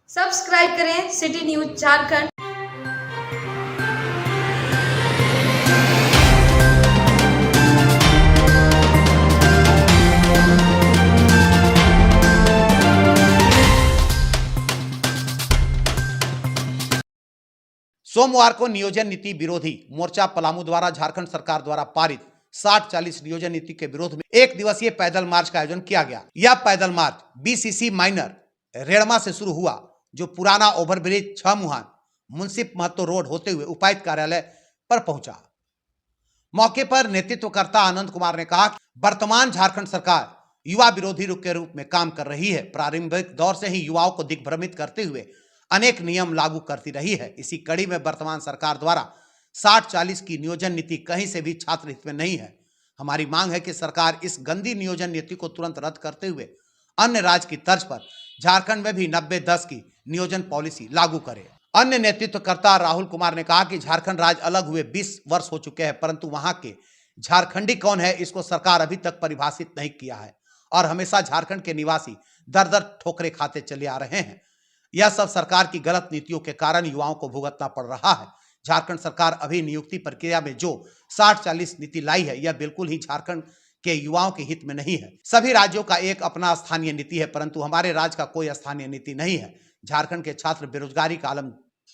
Subscribe करें city news Jharkhand. सोमवार को नियोजन नीति विरोधी मोर्चा पलामू द्वारा झारखंड सरकार द्वारा पारित 60-40 नियोजन नीति के विरोध में एक दिवसीय पैदल मार्च का आयोजन किया गया। यह पैदल मार्च बीसीसी माइनर रेड़मा से शुरू हुआ, जो पुराना ओवरब्रिज 6 मुहान मुंसिफ महतो रोड होते हुए उपायुक्त कार्यालय पर पहुंचा। मौके पर नेतृत्वकर्ता आनंद कुमार ने कहा कि वर्तमान झारखंड सरकार युवा विरोधी रुख के रूप में काम कर रही है। प्रारंभिक दौर से ही युवाओं को दिग्भ्रमित करते हुए अनेक नियम लागू करती रही है। इसी कड़ी में वर्तमान सरकार द्वारा 60-40 की नियोजन नीति कहीं से भी छात्र हित में नहीं है। हमारी मांग है कि सरकार इस गंदी नियोजन नीति को तुरंत रद्द करते हुए अन्य राज्य की तर्ज पर झारखंड में भी 90-10 की नियोजन पॉलिसी लागू करे। अन्य नेतृत्वकर्ता राहुल कुमार ने कहा कि झारखंड राज्य अलग हुए 20 वर्ष हो चुके हैं, परंतु वहां के झारखंडी कौन है इसको सरकार अभी तक परिभाषित नहीं किया है और हमेशा झारखंड के निवासी दर दर ठोकरे खाते चले आ रहे हैं। यह सब सरकार की गलत नीतियों के कारण युवाओं को भुगतना पड़ रहा है। झारखंड सरकार अभी नियुक्ति प्रक्रिया में जो 60-40 नीति लाई है, यह बिल्कुल ही झारखंड के युवाओं के हित में नहीं है। सभी राज्यों का एक अपना स्थानीय नीति है, परंतु हमारे राज्य का कोई स्थानीय नीति नहीं है। झारखंड के छात्र बेरोजगारी का आलम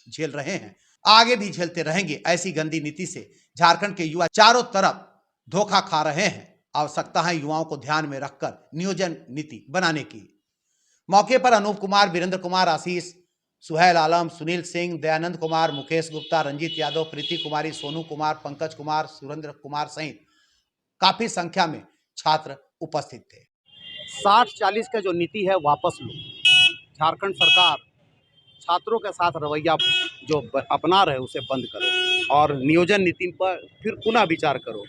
झेल रहे हैं, आगे भी झेलते रहेंगे। ऐसी गंदी नीति से झारखंड के युवा चारों तरफ धोखा खा रहे हैं। आवश्यकता है युवाओं को ध्यान में रखकर नियोजन नीति बनाने की। मौके पर अनूप कुमार, वीरेंद्र कुमार, आशीष, सुहेल आलम, सुनील सिंह, दयानंद कुमार, मुकेश गुप्ता, रंजीत यादव, प्रीति कुमारी, सोनू कुमार, पंकज कुमार, सुरेंद्र कुमार सहित काफी संख्या में छात्र उपस्थित थे। 60-40 का जो नीति है वापस लो। झारखंड सरकार छात्रों के साथ रवैया जो अपना रहे उसे बंद करो और नियोजन नीति पर फिर पुनः विचार करो।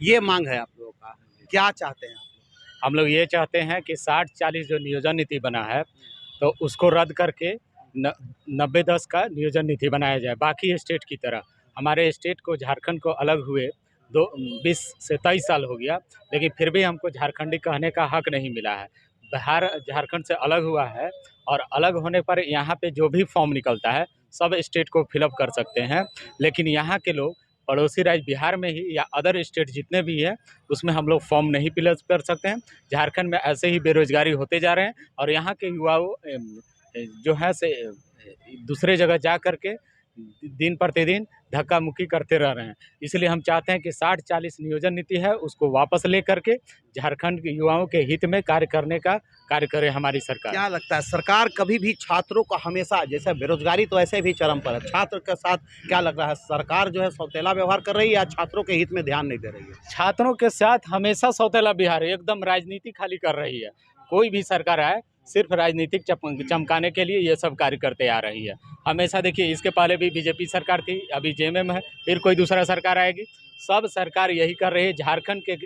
ये मांग है आप लोगों का। क्या चाहते हैं आप? हम लोग ये चाहते हैं कि 60-40 जो नियोजन नीति बना है तो उसको रद्द करके 90-10 का नियोजन नीति बनाया जाए। बाकी स्टेट की तरह हमारे स्टेट को, झारखंड को अलग हुए 20 से 23 साल हो गया, लेकिन फिर भी हमको झारखंडी कहने का हक नहीं मिला है। बिहार झारखंड से अलग हुआ है और अलग होने पर यहाँ पे जो भी फॉर्म निकलता है सब स्टेट को फिलअप कर सकते हैं, लेकिन यहाँ के लोग पड़ोसी राज्य बिहार में ही या अदर स्टेट जितने भी हैं उसमें हम लोग फॉर्म नहीं फिलअप कर सकते हैं। झारखंड में ऐसे ही बेरोजगारी होते जा रहे हैं और यहाँ के युवाओं जो है से दूसरे जगह जा कर के दिन प्रतिदिन धक्का मुक्की करते रह रहे हैं। इसलिए हम चाहते हैं कि 60-40 नियोजन नीति है उसको वापस ले करके झारखंड के युवाओं के हित में कार्य करने का कार्य करे हमारी सरकार। क्या लगता है सरकार कभी भी छात्रों को हमेशा, जैसे बेरोजगारी तो ऐसे भी चरम पर है, छात्र के साथ क्या लग रहा है सरकार जो है सौतेला व्यवहार कर रही है या छात्रों के हित में ध्यान नहीं दे रही है? छात्रों के साथ हमेशा सौतेला व्यवहार, एकदम राजनीति खाली कर रही है। कोई भी सरकार आए सिर्फ राजनीतिक चमकाने के लिए ये सब कार्य करते आ रही है। हमेशा देखिए, इसके पहले भी बीजेपी सरकार थी, अभी जेएमएम है, फिर कोई दूसरा सरकार आएगी, सब सरकार यही कर रही है। झारखंड के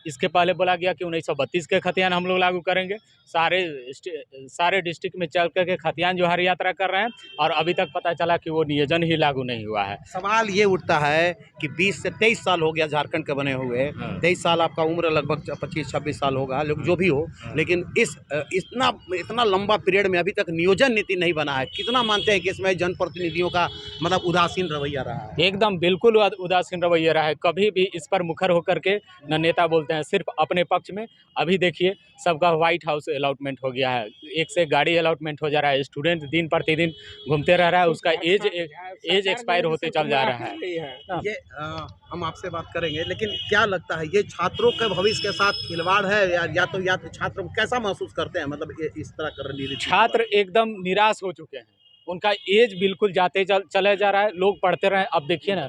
इसके पहले बोला गया कि 1932 के खतियान हम लोग लागू करेंगे। सारे डिस्ट्रिक्ट में चल करके खतियान जो हर यात्रा कर रहे हैं और अभी तक पता चला कि वो नियोजन ही लागू नहीं हुआ है। सवाल ये उठता है कि 20 से 23 साल हो गया झारखंड के बने हुए। 23 साल आपका उम्र लगभग 25-26 साल होगा, जो भी हो, लेकिन इतना लंबा पीरियड में अभी तक नियोजन नीति नहीं बना है। कितना मानते हैं कि इसमें जनप्रतिनिधियों का मतलब उदासीन रवैया रहा है? एकदम बिल्कुल उदासीन रवैया रहा है। कभी भी इस पर मुखर होकर के न नेता बोलते हैं, सिर्फ अपने पक्ष में। अभी देखिए सबका व्हाइट हाउस अलॉटमेंट हो गया है, एक से गाड़ी अलॉटमेंट हो जा रहा है। स्टूडेंट दिन प्रतिदिन घूमते रह रहा है, उसका एज एक्सपायर होते चल जा रहा है। ये हम आपसे बात करेंगे, लेकिन क्या लगता है ये छात्रों के भविष्य के साथ खिलवाड़ है या तो छात्र कैसा महसूस करते हैं, मतलब इस तरह कर रही है? छात्र एकदम निराश हो चुके हैं, उनका एज बिल्कुल जाते चले जा रहा है। लोग पढ़ते रहे। अब देखिए ना,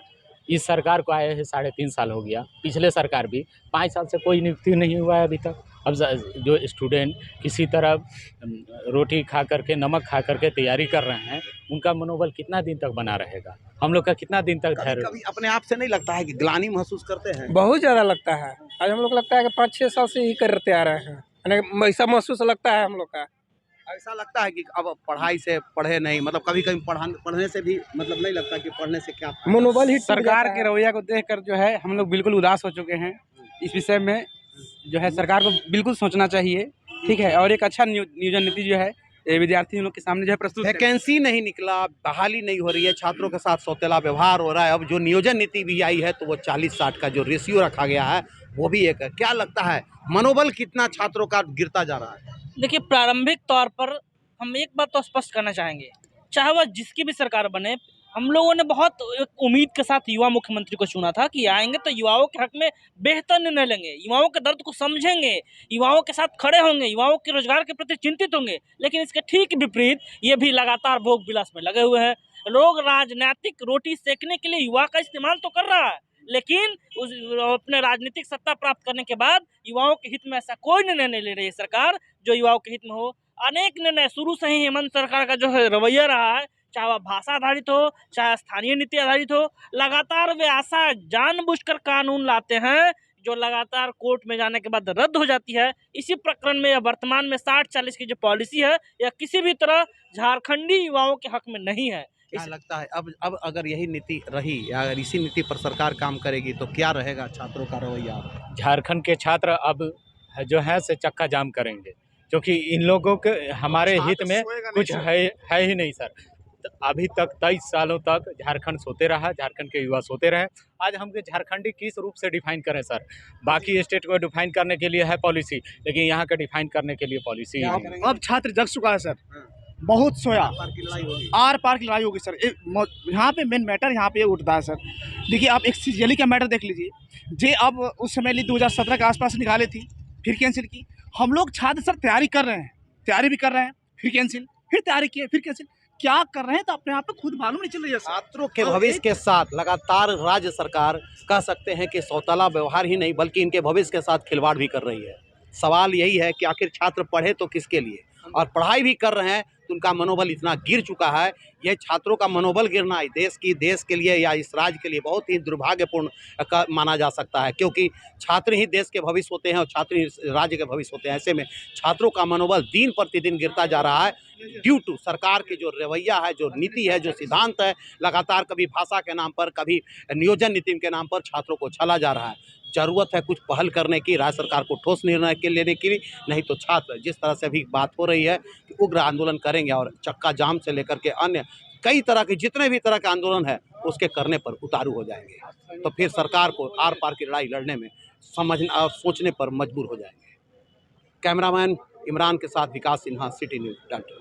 इस सरकार को आए हैं 3.5 साल हो गया, पिछले सरकार भी 5 साल से कोई नियुक्ति नहीं हुआ है अभी तक। अब जो स्टूडेंट किसी तरह रोटी खा करके, नमक खा करके तैयारी कर रहे हैं, उनका मनोबल कितना दिन तक बना रहेगा? हम लोग का कितना दिन तक धैर्य? कभी अपने आप से नहीं लगता है कि ग्लानि महसूस करते हैं? बहुत ज़्यादा लगता है। आज हम लोग लगता है कि 5-6 साल से ही करते आ रहे हैं, ऐसा महसूस लगता है हम लोग का। ऐसा लगता है कि अब पढ़ाई से पढ़े नहीं, मतलब कभी कभी पढ़ने से भी मतलब नहीं लगता कि पढ़ने से क्या मनोबल ही सरकार के रवैया को देखकर जो है हम लोग बिल्कुल उदास हो चुके हैं। इस विषय में जो है सरकार को बिल्कुल सोचना चाहिए, ठीक है। और एक अच्छा नियोजन नीति जो है ये विद्यार्थी उन लोग के सामने जो है प्रस्तुत करें। वैकेंसी नहीं निकला, बहाली नहीं हो रही है, छात्रों के साथ सौतेला व्यवहार हो रहा है। अब जो नियोजन नीति भी आई है तो वो 40-60 का जो रेशियो रखा गया है वो भी एक है। क्या लगता है मनोबल कितना छात्रों का गिरता जा रहा है? देखिए, प्रारंभिक तौर पर हम एक बात तो स्पष्ट करना चाहेंगे, चाहे वह जिसकी भी सरकार बने, हम लोगों ने बहुत एक उम्मीद के साथ युवा मुख्यमंत्री को चुना था कि आएंगे तो युवाओं के हक में बेहतर निर्णय लेंगे, युवाओं के दर्द को समझेंगे, युवाओं के साथ खड़े होंगे, युवाओं के रोजगार के प्रति चिंतित होंगे। लेकिन इसके ठीक विपरीत ये भी लगातार भोग विलास में लगे हुए हैं। लोग राजनीतिक रोटी सेकने के लिए युवा का इस्तेमाल तो कर रहा है, लेकिन उस अपने राजनीतिक सत्ता प्राप्त करने के बाद युवाओं के हित में ऐसा कोई निर्णय नहीं ले रही है सरकार जो युवाओं के हित में हो। अनेक निर्णय शुरू से ही हेमंत सरकार का जो है रवैया रहा है, चाहे वह भाषा आधारित हो, चाहे स्थानीय नीति आधारित हो, लगातार वे ऐसा जानबूझकर कानून लाते हैं जो लगातार कोर्ट में जाने के बाद रद्द हो जाती है। इसी प्रकरण में या वर्तमान में 60-40 की जो पॉलिसी है यह किसी भी तरह झारखंडी युवाओं के हक में नहीं है। क्या लगता है अब अगर यही नीति रही या अगर इसी नीति पर सरकार काम करेगी तो क्या रहेगा छात्रों का रवैया? झारखंड के छात्र अब जो है से चक्का जाम करेंगे, क्योंकि इन लोगों के हमारे हित में कुछ है ही नहीं सर। अभी तक 23 सालों तक झारखंड सोते रहा, झारखंड के युवा सोते रहे। आज हम झारखंडी किस रूप से डिफाइन करें सर? बाकी स्टेट को डिफाइन करने के लिए है पॉलिसी, लेकिन यहाँ का डिफाइन करने के लिए पॉलिसी अब छात्र जग चुका है सर, बहुत सोया, आर पार की लड़ाई होगी सर। यहाँ पे मेन मैटर यहाँ पे उठता है सर। देखिए, आप एक सीजीएलई का मैटर देख लीजिए, जे अब उस समय 2017 के आसपास निकाले थी, फिर कैंसिल की। हम लोग छात्र सर तैयारी कर रहे हैं, तैयारी भी कर रहे हैं, फिर कैंसिल, फिर तैयारी किए, फिर कैंसिल, क्या कर रहे हैं तो अपने आप पे खुद मालूम नहीं चल रही है। छात्रों के भविष्य के साथ लगातार राज्य सरकार कह सकते हैं कि सौतेला व्यवहार ही नहीं बल्कि इनके भविष्य के साथ खिलवाड़ भी कर रही है। सवाल यही है कि आखिर छात्र पढ़े तो किसके लिए, और पढ़ाई भी कर रहे हैं तो उनका मनोबल इतना गिर चुका है। यह छात्रों का मनोबल गिरना देश के लिए या इस राज्य के लिए बहुत ही दुर्भाग्यपूर्ण माना जा सकता है, क्योंकि छात्र ही देश के भविष्य होते हैं और छात्र ही राज्य के भविष्य होते हैं। ऐसे में छात्रों का मनोबल दिन प्रतिदिन गिरता जा रहा है ड्यू टू सरकार की जो रवैया है, जो नीति है, जो सिद्धांत है। लगातार कभी भाषा के नाम पर, कभी नियोजन नीति के नाम पर छात्रों को छला जा रहा है। ज़रूरत है कुछ पहल करने की, राज्य सरकार को ठोस निर्णय के लेने की, नहीं तो छात्र जिस तरह से अभी बात हो रही है कि उग्र आंदोलन करेंगे और चक्का जाम से लेकर के अन्य कई तरह के जितने भी तरह के आंदोलन है उसके करने पर उतारू हो जाएंगे। तो फिर सरकार को आर पार की लड़ाई लड़ने में समझना और सोचने पर मजबूर हो जाएंगे। कैमरामैन इमरान के साथ विकास सिन्हा, सिटी न्यूज़, डाल्टन।